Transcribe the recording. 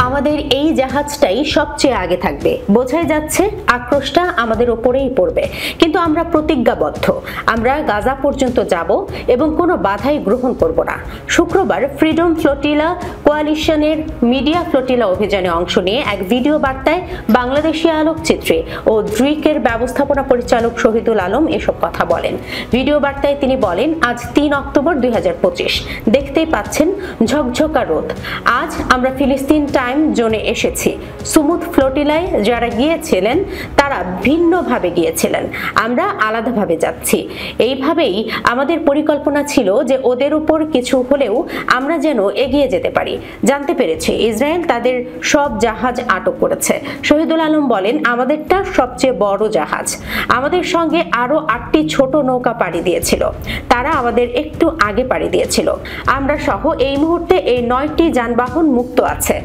আমাদের এই জাহাজটাই সবচেয়ে আগে থাকবে, বোঝাই যাচ্ছে আক্রোশটা আমাদের ওপরেই পড়বে। কিন্তু আমরা প্রতিজ্ঞাবদ্ধ, আমরা গাজা পর্যন্ত যাব এবং কোনো বাধাই গ্রহণ করব না। শুক্রবার ফ্রিডম ফ্লোটিলা কোয়ালিশনের মিডিয়া ফ্লোটিলা অভিযানে অংশ নিয়ে এক ভিডিও বার্তায় বাংলাদেশি আলোকচিত্রী ও ড্রিকের ব্যবস্থাপনা পরিচালক শহীদুল আলম এসব কথা বলেন। ভিডিও বার্তায় তিনি বলেন, আজ 3 অক্টোবর 2025, দেখতেই পাচ্ছেন ঝকঝকা রোদ। আজ আমরা ফিলিস্তিন টাইম জোনে এসেছি। সুমুদ ফ্লোটিলায় যারা গিয়েছিলেন তারা ভিন্নভাবে গিয়েছিলেন, আমরা আলাদাভাবে যাচ্ছি। এইভাবেই আমাদের পরিকল্পনা ছিল যে ওদের উপর কিছু হলেও আমরা যেন এগিয়ে যেতে পারি। জানতে পেরেছি ইসরায়েল তাদের সব জাহাজ আটক করেছে। শহীদুল আলম বলেন, আমাদেরটা সবচেয়ে বড় জাহাজ। আমাদের সঙ্গে আরো 8টি ছোট নৌকা পাড়ি দিয়েছিল, তারা আমাদের একটু আগে পাড়ি দিয়েছিল। আমরা সহ এই মুহূর্তে এই 9টি যানবাহন মুক্ত আছে।